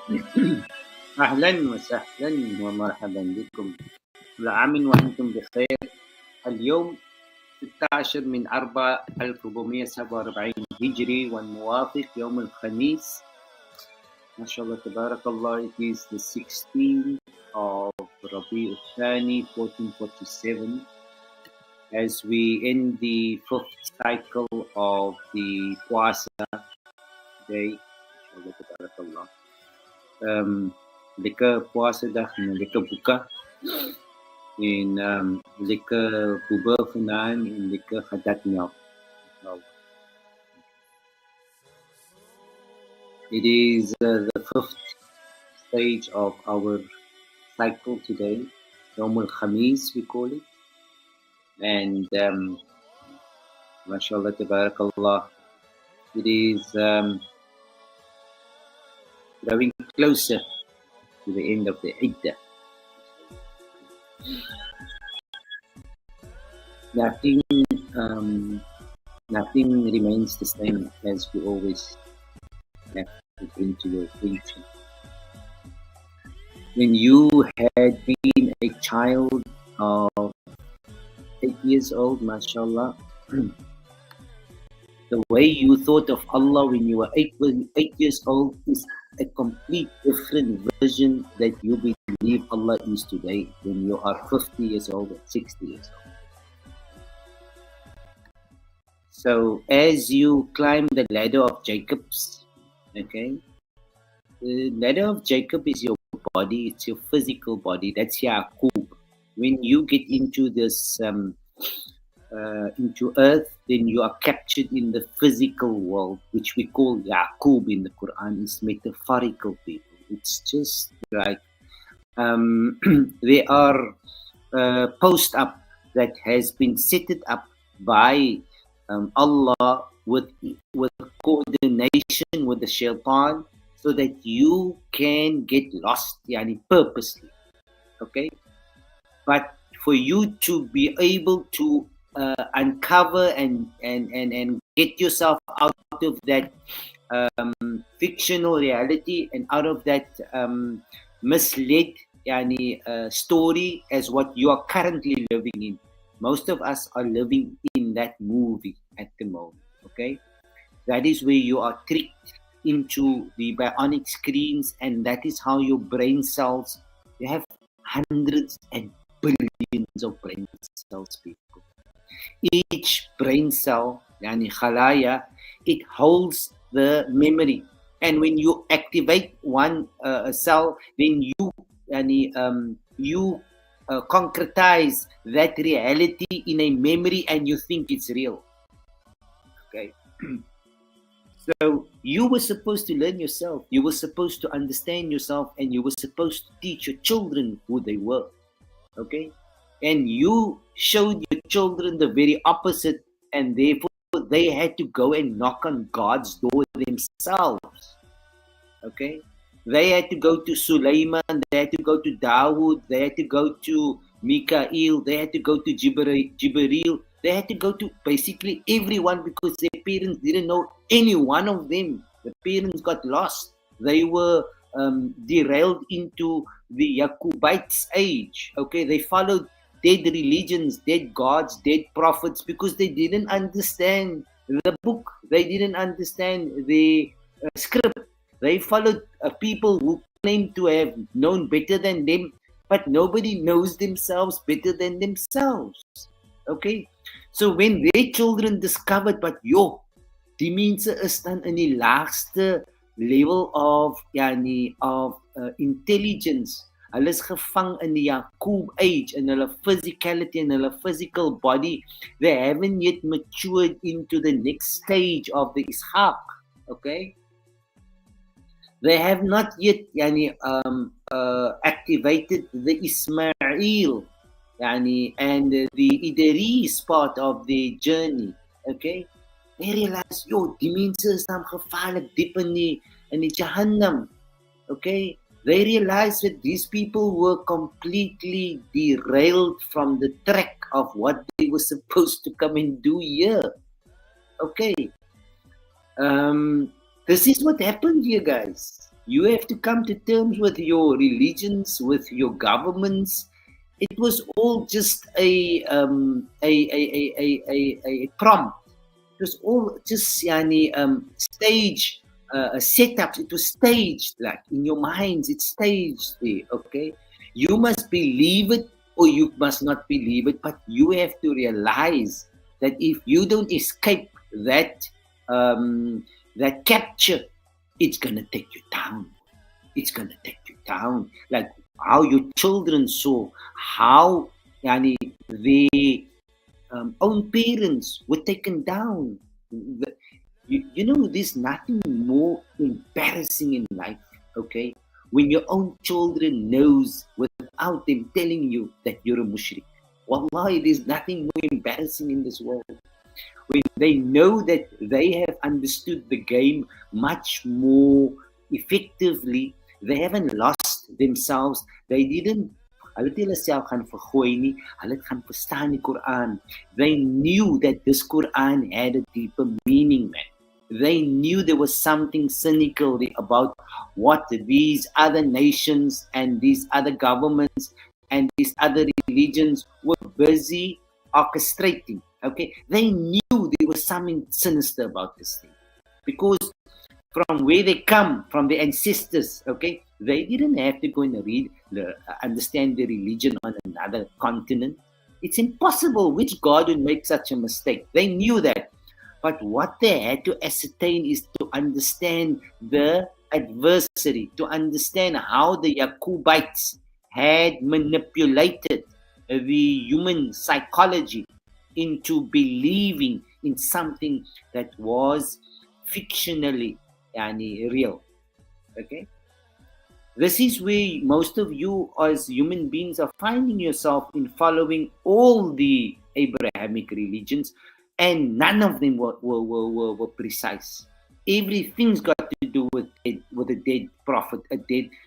أهلا وسهلا ومرحبا بكم، كل عام وأنتم بخير. اليوم 16/4/1447 هجري، والموافق يوم الخميس. ما شاء الله تبارك الله. It is the 16th of Rabi al-Thani 1447, as we end the 5th cycle of the Puasa day. Ma sha Allah tabarak Allah. Lekker puasa dag en lekker buka. En lekker boeber gedaan en lekker gedat melk. It is the 5th stage of our cycle today, Yawm al-Khamis we call it. And mashallah tabarakallah, it is growing closer to the end of the Iddah. Nothing remains the same, as we always have to bring to your attention. When you had been a child of 8 years old, mashallah, the way you thought of Allah when you were 8 years old is a complete different version that you believe Allah is today when you are 50 years old or 60 years old. So as you climb the ladder of Jacob's, okay, the ladder of Jacob is your body, it's your physical body, that's Yaqub. When you get into this into earth, then you are captured in the physical world, which we call Yaqub in the Quran. Is metaphorical, people. It's just like there are post up that has been set it up by Allah with coordination with the shaitan, so that you can get lost, yani purposely, okay? But for you to be able to uncover and get yourself out of that fictional reality and out of that misled story as what you are currently living in. Most of us are living in that movie at the moment, okay? That is where you are tricked into the bionic screens, and that is how your brain cells, you have hundreds and billions of brain cells, people. Each brain cell, yani khalaya, it holds the memory. And when you activate one cell, then you concretize that reality in a memory and you think it's real. Okay. So you were supposed to learn yourself. You were supposed to understand yourself, and you were supposed to teach your children who they were. Okay. And you showed your children the very opposite, and therefore they had to go and knock on God's door themselves. Okay. They had to go to Sulaiman, they had to go to Dawood, they had to go to Mikael, they had to go to Jibreel, they had to go to basically everyone, because their parents didn't know any one of them. The parents got lost. They were derailed into the Yaqubites age. Okay, they followed dead religions, dead gods, dead prophets, because they didn't understand the book. They didn't understand the script. They followed people who claim to have known better than them, but nobody knows themselves better than themselves. Okay? So when their children discovered, but die mense is dan in die laagste level of intelligence. Hulle is gevang in die Yaqub age, in hulle physicality, in hulle physical body. They haven't yet matured into the next stage of the Ishaq. Okay? They have not yet activated the Ismail and the Idris part of the journey. Okay? They realize, die mense is dan gevaarlik diep in die Jahannam. Okay? They realize that these people were completely derailed from the track of what they were supposed to come and do here. Okay? This is what happened here, guys. You have to come to terms with your religions, with your governments. It was all just a prompt. It was all just stage setups. It was staged, like in your minds. It's staged there. Okay, you must believe it or you must not believe it, but you have to realize that if you don't escape that that capture, it's gonna take you down. It's gonna take you down. Like how your children saw how their own parents were taken down. You know, there's nothing more embarrassing in life, okay? When your own children knows without them telling you that you're a mushrik. Wallahi, there's nothing more embarrassing in this world. When they know that they have understood the game much more effectively, they haven't lost themselves. They didn't hulle het hulle self gaan vergooi nie, hulle het gaan verstaan die Quran. They knew that this Quran had a deeper meaning, man. They knew there was something cynical about what these other nations and these other governments and these other religions were busy orchestrating. Okay, they knew there was something sinister about this thing, because from where they come, from the ancestors, okay, they didn't have to go and understand the religion on another continent. It's impossible. Which God would make such a mistake? They knew that. But what they had to ascertain is to understand the adversary, to understand how the Yaqubites had manipulated the human psychology into believing in something that was fictionally real. Okay? This is where most of you as human beings are finding yourself in following all the Abrahamic religions, and none of them were precise. Everything's got to do with a dead prophet,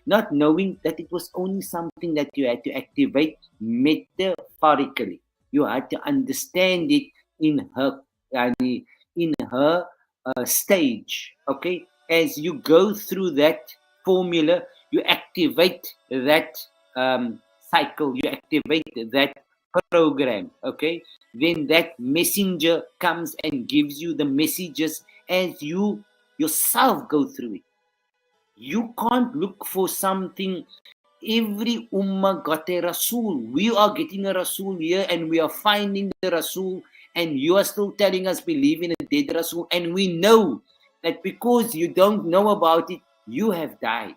not knowing that it was only something that you had to activate metaphorically. You had to understand it in her stage. Okay, as you go through that formula, you activate that cycle, you activate that program. Okay, then that messenger comes and gives you the messages as you yourself go through it. You can't look for something. Every ummah got a Rasul. We are getting a Rasul here and we are finding the Rasul, and you are still telling us believe in a dead Rasul, and we know that because you don't know about it, you have died.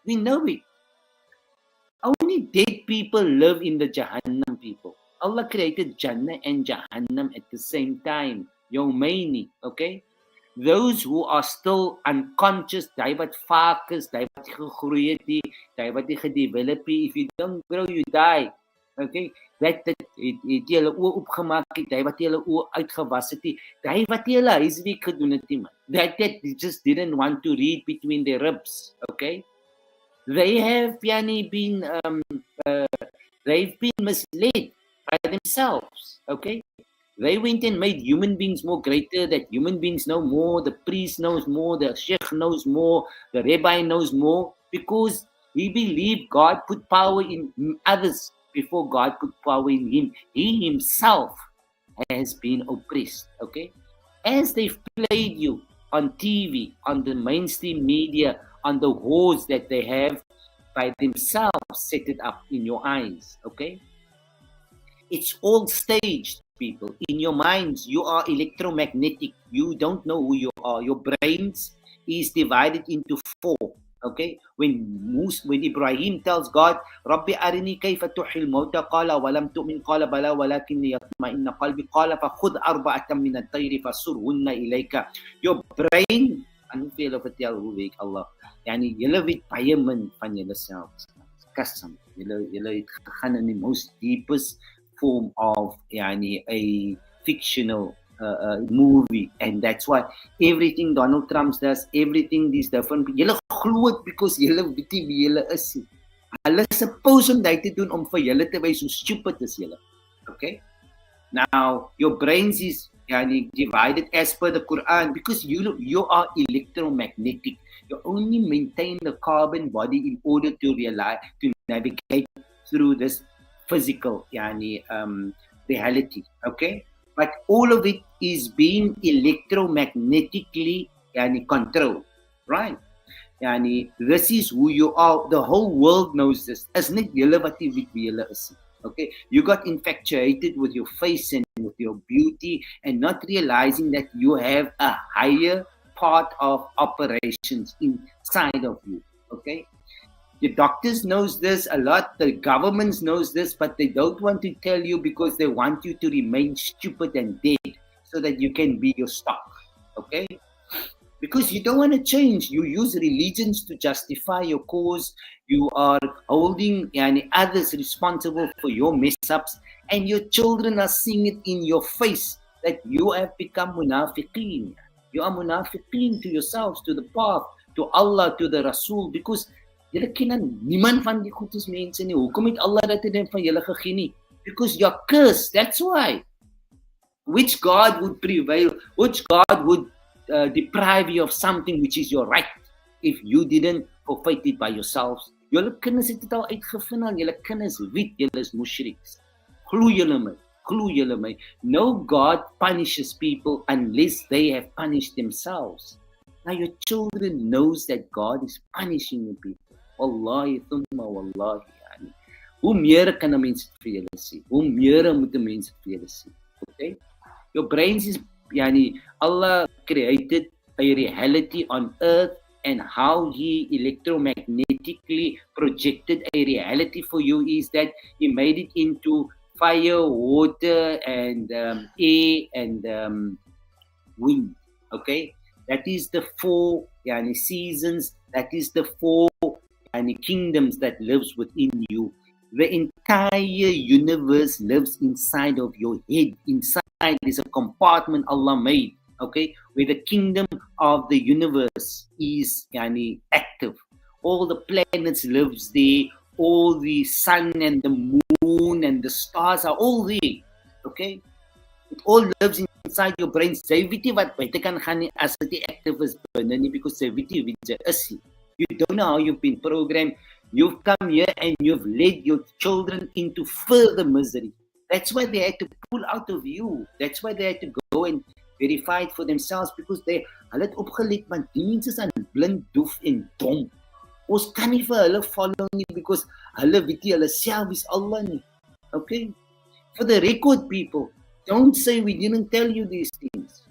We know it. Only dead people live in the Jahannam, people. Allah created Jannah and Jahannam at the same time. Yawmaini, okay? Those who are still unconscious, die wat vaak is, die wat gegroei het, die wat gedevelop het. If you don't grow, you die. Okay? Dat het jy hulle oë opgemaak het, die wat jy hulle oë uitgewas het, die wat jy hulle huiswerk gedoen het, man. That just didn't want to read between their ribs. Okay? They have been they've been misled by themselves. Okay? They went and made human beings more greater, that human beings know more, the priest knows more, the sheikh knows more, the rabbi knows more, because he believed God put power in others before God put power in him. He himself has been oppressed. Okay? As they've played you on TV, on the mainstream media, on the wars that they have by themselves set it up in your eyes. Okay? It's all staged, people. In your minds, you are electromagnetic. You don't know who you are. Your brains is divided into four. Okay? When Ibrahim tells God, Rabbi arini kayfa tuhil mauta, qala walam tu'min, qala bala walakin liyatma'inna qalbi, qala fakhud arba'atan min at-tayri fasurhunna ilayka. Your brain, ano vir julle vertel hoe werk Allah? Julle weet baie min van julleself. Kasam. Julle het gegaan in die most deepest form of a fictional movie, and that's why everything Donald Trump does, everything these different people, julle glo it because julle weet nie wie julle is. Hulle suppose om dit te doen om vir julle te wys hoe stupid is julle. Okay? Now your brains is divided as per the Quran, because you are electromagnetic. You only maintain the carbon body in order to realize, to navigate through this physical reality. Okay, but all of it is being electromagnetically controlled, right? This is who you are. The whole world knows this. Is net julle wat nie weet wie julle is. Okay, you got infatuated with your face and with your beauty, and not realizing that you have a higher part of operations inside of you. Okay, the doctors knows this a lot, the governments knows this, but they don't want to tell you because they want you to remain stupid and dead so that you can be your stock. Okay, because you don't want to change. You use religions to justify your cause. You are holding others responsible for your mess-ups, and your children are seeing it in your face that you have become munafiqeen. You are munafiqeen to yourselves, to the path, to Allah, to the Rasul, because julle ken niemand van die goed is mense nie. Hoekom het Allah dit net van julle gegee nie? Because you're cursed, that's why. Which God would prevail? Which God would deprive you of something which is your right if you didn't forfeit it by yourselves? Julle kinders het dit al uitgevind al, julle kinders weet julle is mushriks. Glo julle my. No God punishes people unless they have punished themselves. Now your children knows that God is punishing you people. Wallahi thumma wallahi Hoe meer kan 'n mens vir julle sê? Hoe meer moet 'n mens vir julle sê? Okay? Your brains is Allah created a reality on earth, and how He electromagnetically projected a reality for you is that He made it into fire, water, and air, and wind. Okay, that is the four seasons. That is the four kingdoms that lives within you. The entire universe lives inside of your head. Inside is a compartment Allah made, okay, where the kingdom of the universe is active. All the planets lives there. All the sun and the moon and the stars are all there, okay. It all lives inside your brain. Jy weet nie wat buite kan gaan nie as dit active is binne nie, because jy weet nie wie jy is nie. You don't know how you've been programmed. You've come here and you've led your children into further misery. That's why they had to pull out of you. That's why they had to go and verify it for themselves, because hulle het opgelet, want die mense is aan blind, doof en dom. Ons kan nie vir hulle follow nie, because hulle weet nie hulle self is Allah nie. Okay? For the record, people, don't say we didn't tell you these things.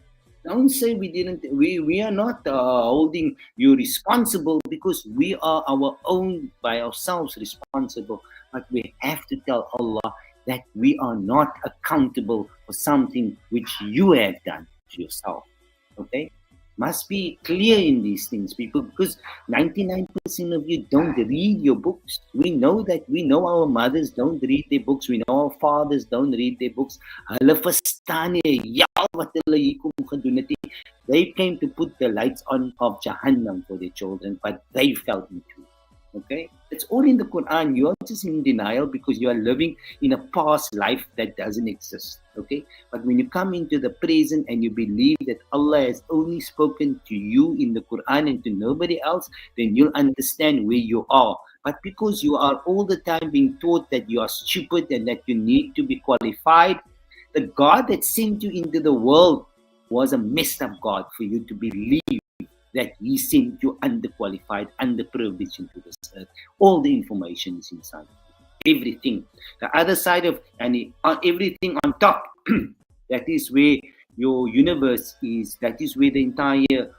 Don't say we didn't. We are not holding you responsible, because we are our own, by ourselves, responsible. But we have to tell Allah that we are not accountable for something which you have done to yourself. Okay? Must be clear in these things, people, because 99% of you don't read your books. We know that. We know our mothers don't read their books. We know our fathers don't read their books. Hulle verstaan nie wat hulle hier kom gedoen het nie. They came to put the lights on of Jahannam for their children, but they fell into it. Okay? It's all in the Quran. You are just in denial because you are living in a past life that doesn't exist. Okay? But when you come into the present and you believe that Allah has only spoken to you in the Quran and to nobody else, then you'll understand where you are. But because you are all the time being taught that you are stupid and that you need to be qualified, the God that sent you into the world was a messed up God for you to believe that He sent you underqualified, underprivileged into this earth. All the information is inside. Everything. The other side of, and everything on top, that is where your universe is. That is where the entire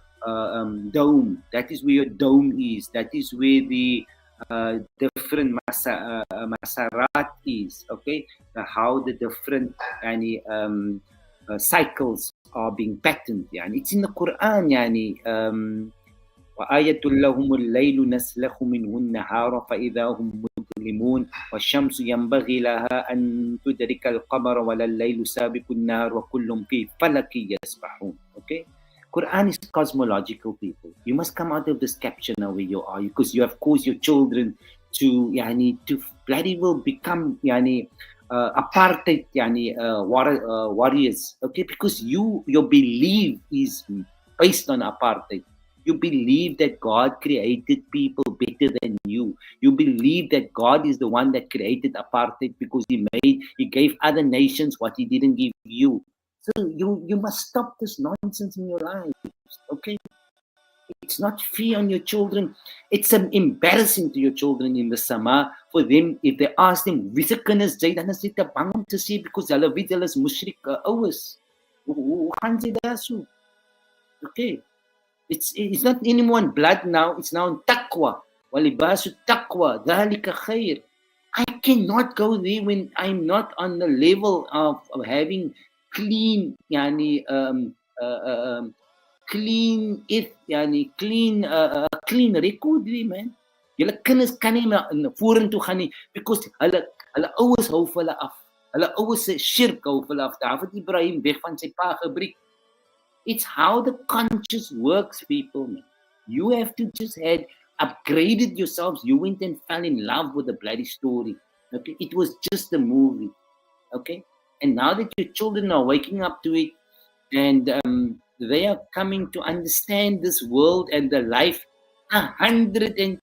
dome, that is where your dome is. That is where the different masarat is. Okay? How the different cycles are being patterned. It's in the Quran. وآية لهم الليل نسلخ منه النهار فإذا هم مظلمون والشمس ينبغي لها أن تدرك القمر ولا الليل سابق النهار وكل في فلك يسبحون. Okay? Quran is cosmological, people. You must come out of this capture now where you are, because you have caused your children to bloody well become apartheid warriors. Okay? Because your belief is based on apartheid. You believe that God created people better than you. You believe that God is the one that created apartheid because he gave other nations what he didn't give you. So you must stop this nonsense in your lives, okay? It's not fair on your children. It's embarrassing to your children in the summer for them if they ask them, wie se kinders jy dan is dit te bang om te sê because hulle weet hulle is mushrik ouers. Hoe gaan jy daar so? Okay. It's not anymore in blood now, it's now in taqwa. Walibasu taqwa, dhalika khair. I cannot go there when I'm not on the level of having clean, clean record there, man. Julle kinders kan nie vorentoe gaan nie because hulle ouers hou vir hulle af. Hulle ouers se shirk hou vir hulle af. David Ibrahim weg van sy pa gebreek. It's how the conscious works, people, man. You have to just had upgraded yourselves. You went and fell in love with the bloody story. Okay, it was just a movie. Okay, and now that your children are waking up to it, and they are coming to understand this world and the life 120%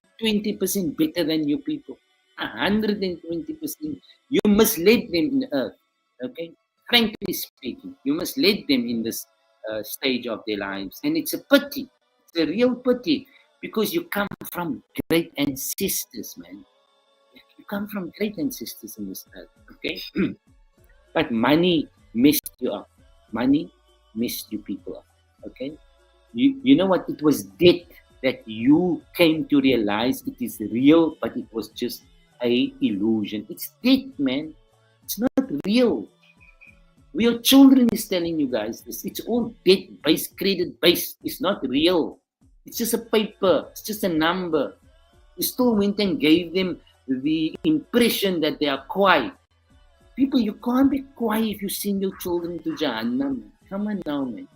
better than you people. 120%. You must let them in the earth. Okay, frankly speaking, you must let them in this stage of their lives, and it's a pity. It's a real pity because you come from great ancestors, man. You come from great ancestors in this earth, okay? But money messed you up. Money messed you people up, okay? You know what? It was death that you came to realize it is real, but it was just a illusion. It's death, man. It's not real. Your children is telling you guys this. It's all debt-based, credit-based. It's not real. It's just a paper. It's just a number. You still went and gave them the impression that they are quiet. People, you can't be quiet if you send your children to Jahannam. Come on now, man.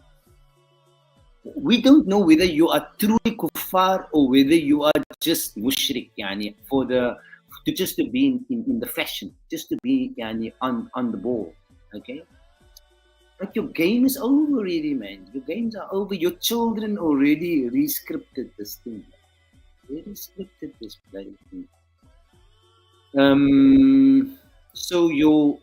We don't know whether you are truly kuffar or whether you are just mushrik, just to be in the fashion, just to be on the ball, okay? But your game is over already, man. Your games are over. Your children already re-scripted this thing. They re-scripted this bloody thing. So your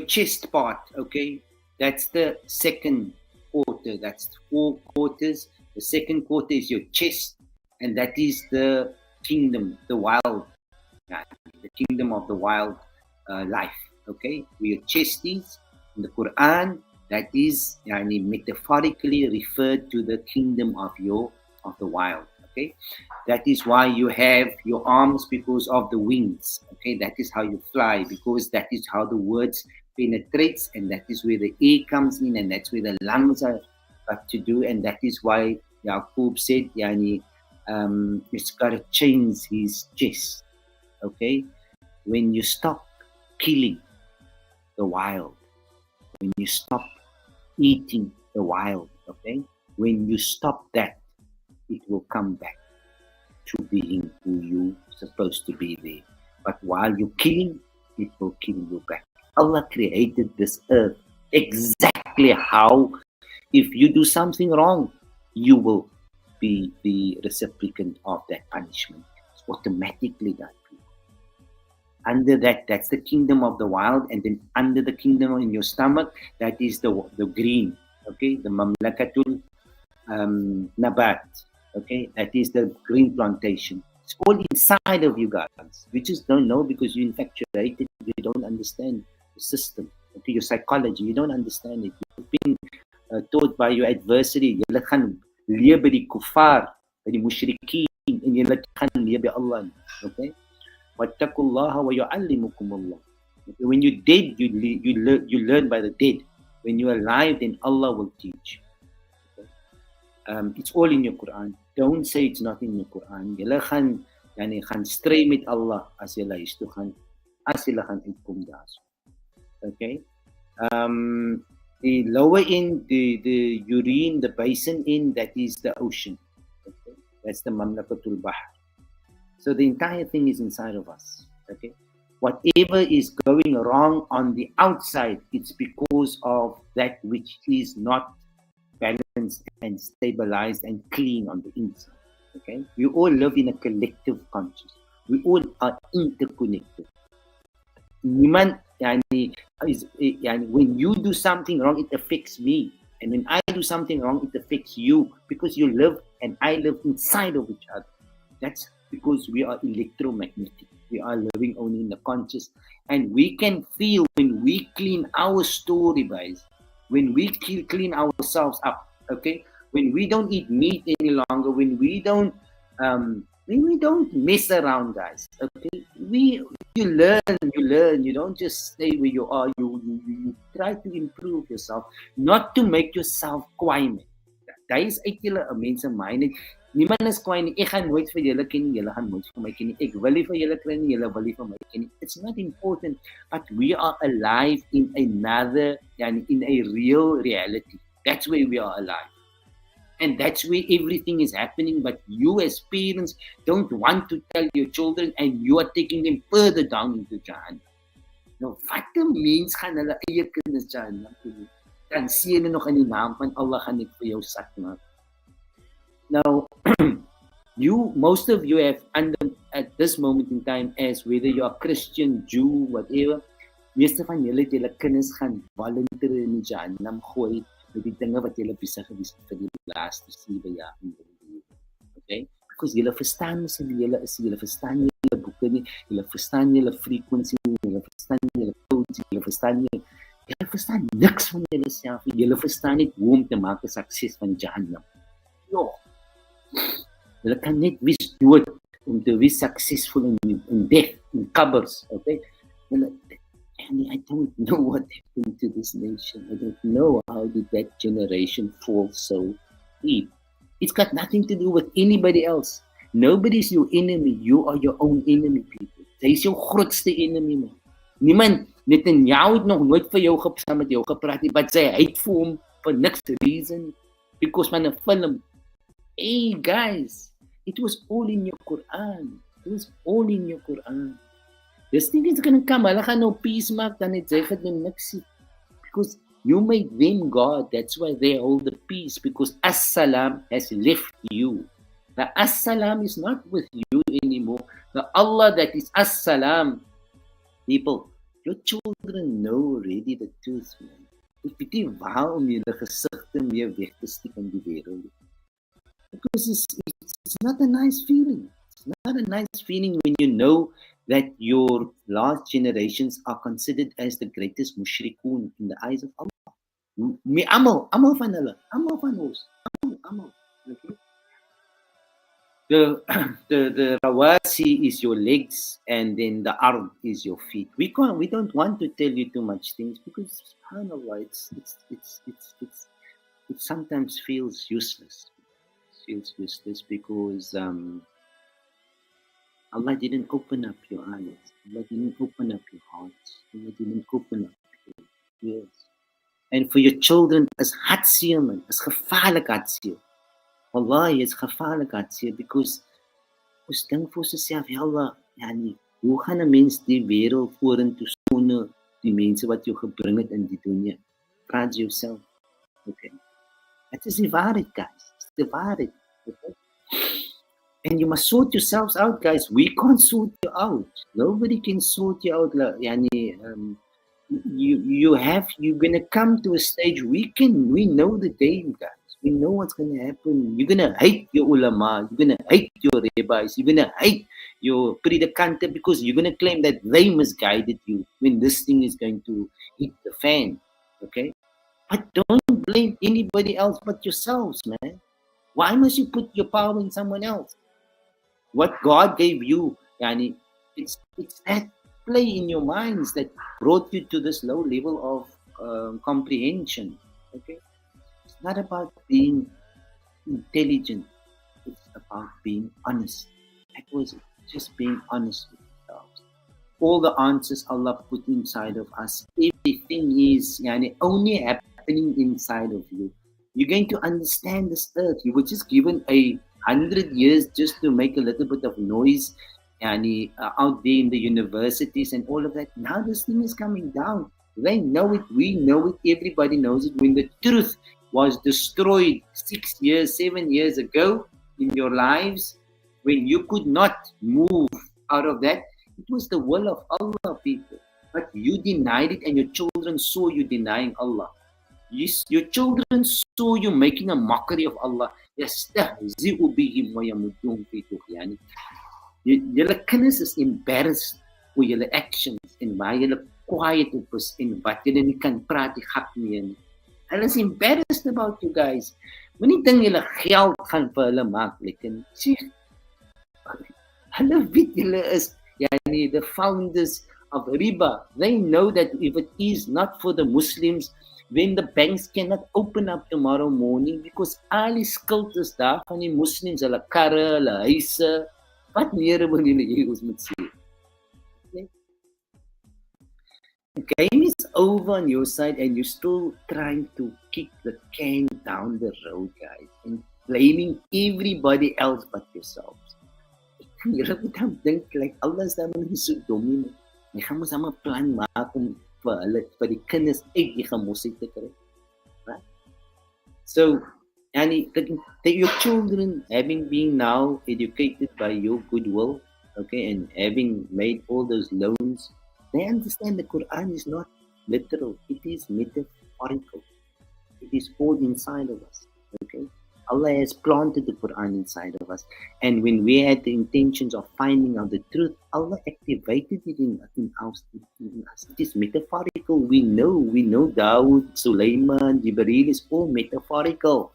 chest part, okay, that's the second quarter. That's 4 quarters. The second quarter is your chest, and that is the kingdom, the wild, the kingdom of the wild life, okay? Where your chest is in the Quran. That is metaphorically referred to the kingdom of the wild. Okay, that is why you have your arms because of the wings. Okay, that is how you fly because that is how the words penetrates, and that is where the air comes in, and that's where the lungs are got to do, and that is why Yaqub said, it's got to change his chest. Okay, when you stop killing the wild, when you stop eating the wild, okay? When you stop that, it will come back to being who you're supposed to be there. But while you're killing, it will kill you back. Allah created this earth exactly how, if you do something wrong, you will be the recipient of that punishment. It's automatically done. Under that, that's the kingdom of the wild, and then under the kingdom in your stomach, that is the green, okay, the mamlakatul nabat, okay, that is the green plantation. It's all inside of you guys. We just don't know because you're infatuated. You don't understand the system, okay, your psychology. You don't understand it. You've been taught by your adversary. Julle gaan leef by die kuffar, by die mushrikeen, en julle gaan leef by Allah, okay? Wattaqullaha wa yu'allimukumullah. When you're dead, you learn by the dead. When you're alive, then Allah will teach. Okay? It's all in your Quran. Don't say it's not in your Quran. Julle gaan stry met Allah as julle huis toe gaan, as julle gaan uitkom daarso. Okay? The lower end, the urine, the basin end, that is the ocean. Okay? That's the Mamlakatul Bahr. So the entire thing is inside of us, okay? Whatever is going wrong on the outside, it's because of that which is not balanced balanced and stabilized and clean on the inside. Okay, we all live in a collective consciousness. We all are interconnected. Niemand, when you do something wrong, it affects me. And when I do something wrong, it affects you, because you live and I live inside of each other. That's because we are electromagnetic. We are living only in the conscious. And we can feel when we clean our story, guys, when we clean ourselves up, okay? When we don't eat meat any longer, when we don't mess around, guys, okay? You learn. You don't just stay where you are. You try to improve yourself, not to make yourself kwaai. Daar is uit julle mense mind. Niemand is kwaai nie. Ek gaan nooit vir julle ken nie. Julle gaan nooit vir my ken nie. Ek wil nie vir julle kry nie. Julle wil nie vir my ken nie. It's not important, but we are alive in another, in a real reality. That's where we are alive. And that's where everything is happening. But you as parents don't want to tell your children, and you are taking them further down into Jahannam. Nou, wat 'n mens gaan hulle eie kinders Jahannam toe? Dan sê hulle nog in die naam van Allah gaan ek vir jou sak maak. Now, most of you have at this moment in time, as whether you are Christian, Jew, whatever, meeste van julle het julle kinders gaan volunteer in die Jahannam gooi met die dinge wat julle besig gewees het vir die laaste 7 jaar. Okay? Because julle verstaan nie wie julle is, julle verstaan nie julle boeke nie, julle verstaan nie julle frequency nie, julle verstaan nie julle codes, julle verstaan niks van julle self, julle verstaan nie hoe om te maak 'n sukses van Jahannam. No. Julle kan net wees dood om te wees successful in death, in qabrs, okay? And I don't know what happened to this nation. I don't know how did that generation fall so deep. It's got nothing to do with anybody else. Nobody's your enemy. You are your own enemy, people. Sy is jou grootste enemy, man. Niemand, Netanyahu het nog nooit vir jou saam met jou gepraat nie, but sy hate vir hom for niks reason, because van 'n film. Hey guys, it was all in your Quran. It was all in your Quran. This thing is gonna come. Hulle gaan nou peace maak, dan het sy gedoen niks. Because you made them God. That's why they hold the peace, because As-Salam has left you. The As-Salam is not with you anymore. The Allah that is As-Salam. People, your children know already the truth, man. Ek weet nie waarom julle gesigte meer weg te steek in die wêreld. Because it's not a nice feeling. It's not a nice feeling when you know that your last generations are considered as the greatest mushrikun in the eyes of Allah. Me amal van hulle, amal van ons, amal. Okay? The rawasi is your legs, and then the ard is your feet. We don't want to tell you too much things, because subhanallah, it sometimes feels useless. Because Allah didn't open up your eyes. Allah didn't open up your hearts. Allah didn't open up your ears. And for your children, is hartseer, man. Is gevaarlik hartseer. Wallahi, is gevaarlik hartseer, because ons dink vir onsself, ja Allah, hoe gaan 'n mens die wêreld vorentoe sonder die mense wat jou gebring het in die dunia? Praat yourself. Okay. That is die waarheid, guys. It's the waarheid. Okay? And you must sort yourselves out, guys. We can't sort you out. Nobody can sort you out. You're gonna come to a stage. We know the game, guys. We know what's gonna happen. You're gonna hate your ulama. You're gonna hate your rabbis. You're gonna hate your predicante, because you're gonna claim that they misguided you when this thing is going to hit the fan. Okay? But don't blame anybody else but yourselves, man. Why must you put your power in someone else? What God gave you, it's that play in your minds that brought you to this low level of comprehension. Okay, it's not about being intelligent. It's about being honest. That was it. Just being honest with yourselves. All the answers Allah put inside of us. Everything is only happening inside of you. You're going to understand this earth. You were just given 100 years just to make a little bit of noise out there in the universities and all of that. Now this thing is coming down. They know it. We know it. Everybody knows it. When the truth was destroyed 6 years, 7 years ago in your lives, when you could not move out of that, it was the will of Allah, people. But you denied it, and your children saw you denying Allah. Yes, your children saw you making a mockery of Allah. يَسْتَهْزِئُ بِهِمْ وَيَمُدُّهُمْ فِي طُغْيَانِهِمْ. Julle kinders is embarrassed oor julle actions en waar julle quiet op is en wat julle nie kan praat die gat nie. Hulle is embarrassed about you guys. Moenie dink julle geld gaan vir hulle maak lekker. Sê, hulle weet julle is the founders of riba. They know that if it is not for the Muslims, then the banks cannot open up tomorrow morning, because al die skuld is daar van die Muslims, hulle karre, hulle huise. Wat meer wil julle ons moet sê? Okay? The game is over on your side and you're still trying to kick the can down the road, guys, and blaming everybody else but yourselves. Julle moet dan dink, like, Allah is dan nie so dom nie. Jy gaan mos 'n plan maak om vir die kinders uit die gemos uit te kry. Right? So, your children, having been now educated by your goodwill, okay, and having made all those loans, they understand the Quran is not literal, it is metaphorical. It is all inside of us, okay? Allah has planted the Quran inside of us, and when we had the intentions of finding out the truth, Allah activated it in us. It is metaphorical. We know Dawood, Sulaiman, Jibreel is all metaphorical.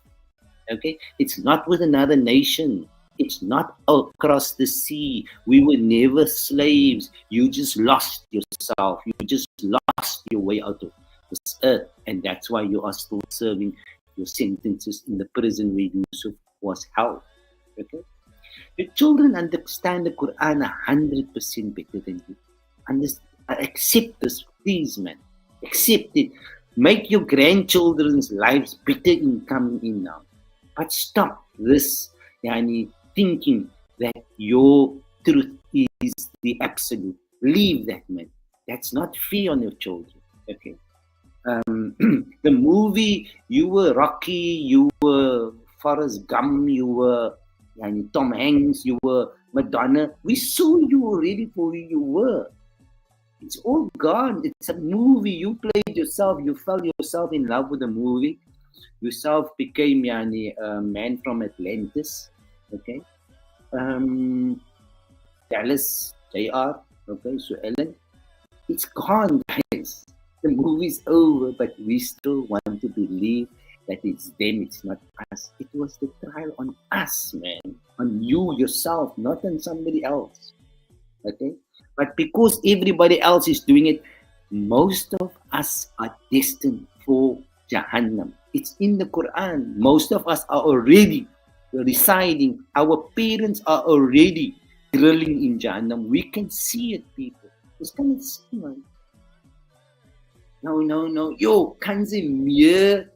Okay, it's not with another nation. It's not across the sea. We were never slaves. You just lost yourself. You just lost your way out of this earth, and that's why you are still serving your sentences in the prison where Yusuf was held. Okay, your children understand the Quran 100% better than you. Accept this, please, man. Accept it. Make your grandchildren's lives better in coming in now. But stop this thinking that your truth is the absolute. Leave that, man. That's not fair on your children. Okay. The movie, you were Rocky, you were Forrest Gump, you were Tom Hanks, you were Madonna. We saw you already for who you were. It's all gone. It's a movie. You played yourself. You fell yourself in love with the movie. Yourself became a man from Atlantis. Okay. Dallas, JR. Okay. So Ellen, it's gone, guys. The movie's over, but we still want to believe that it's them, it's not us. It was the trial on us, man. On you, yourself, not on somebody else. Okay? But because everybody else is doing it, most of us are destined for Jahannam. It's in the Quran. Most of us are already residing. Our parents are already drilling in Jahannam. We can see it, people. Ons kan dit sien, man. No. Yo, kan ze meer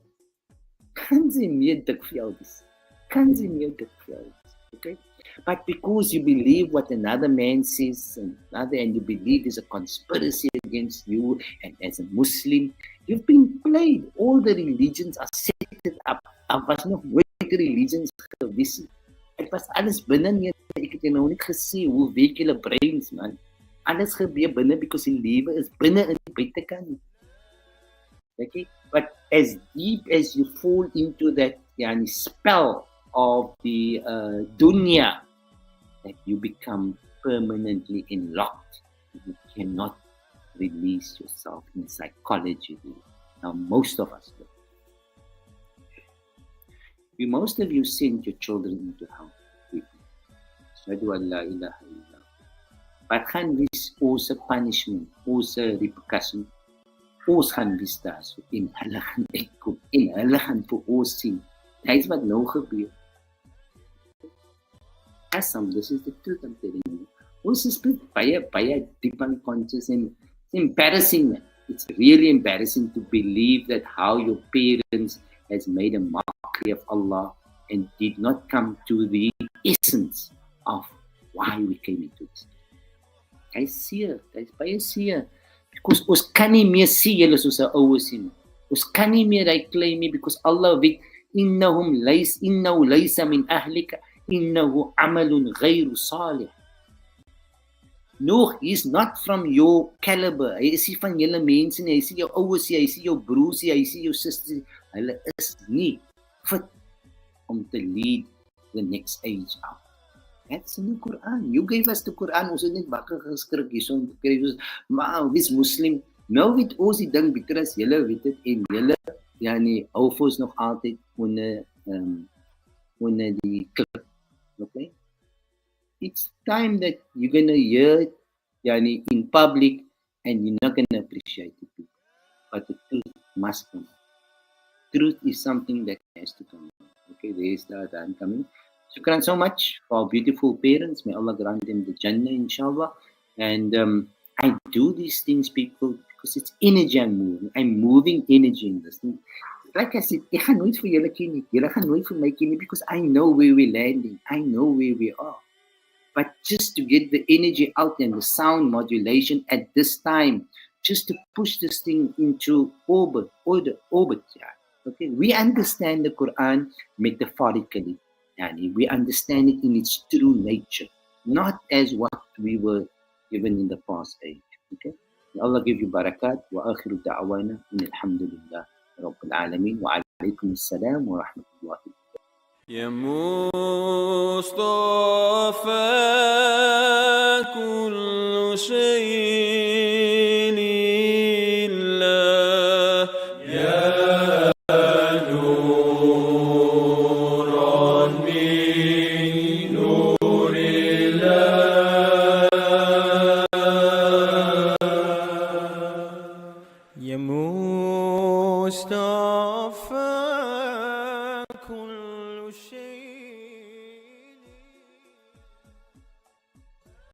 dik vir jou wees? Kan ze meer dik vir jou wees? Okay? But because you believe what another man says and you believe there's a conspiracy against you, and as a Muslim, you've been played. All the religions are set up. Daar was nog nooit religions gewees. Het was alles binne nie. Ek het jou nou net gesê hoe werk julle brains, man. Alles gebeur binne because die lewe is binne in die buitekant. Okay, but as deep as you fall into that spell of the dunya, that you become permanently enlocked. You cannot release yourself in psychology. Now, most of us do. Most of you send your children into hell. Ashhadu an la ilaha illallah. Wat gaan wees ons punishment, ons repercussion? Ons gaan wees daar so, en hulle gaan uitkom, en hulle gaan vir ons sien. Dit is wat nou gebeur. This is the truth I'm telling you. Ons is baie deep unconscious, and it's embarrassing, man. It's really embarrassing to believe that how your parents has made a mockery of Allah and did not come to the essence of why we came into this. Hy is baie seer. Because ons kan nie meer sien julle soos 'n ouer sien. Ons kan nie meer hy claim nie, because Allah weet innahu laysa min ahlika innahu amalun ghayru salih. No, he's not from your caliber. Hy is nie van julle mense nie. Hy is nie jou ouers nie, hy is nie jou broers nie, hy is nie jou susters nie. Hulle is nie fit om te lead the next age out. That's in the Quran. You gave us the Quran. Ons het net wakker geskrik hierso om te kry. Maar wie's Muslim? Nou weet ons die ding beter as julle weet dit, en julle hou vir ons nog altyd onder die klip. Okay? It's time that you're going to hear it in public and you're not going to appreciate it. But the truth must come. Truth is something that has to come. Okay, there's the time coming. Shukran so much for our beautiful parents. May Allah grant them the Jannah, inshallah. And I do these things, people, because it's energy I'm moving. I'm moving energy in this thing. Like I said, ek gaan nooit vir julle ken nie. Julle gaan nooit vir my ken nie, because I know where we're landing. I know where we are. But just to get the energy out and the sound modulation at this time, just to push this thing into orbit. Yeah. Okay, we understand the Quran metaphorically. We understand it in its true nature, not as what we were given in the past age. Okay, may Allah give you barakat. Wa akhiru da'wana alhamdulillah rabbil alameen wa alaykum assalam wa rahmatullahi. يا مصطفى كل شيء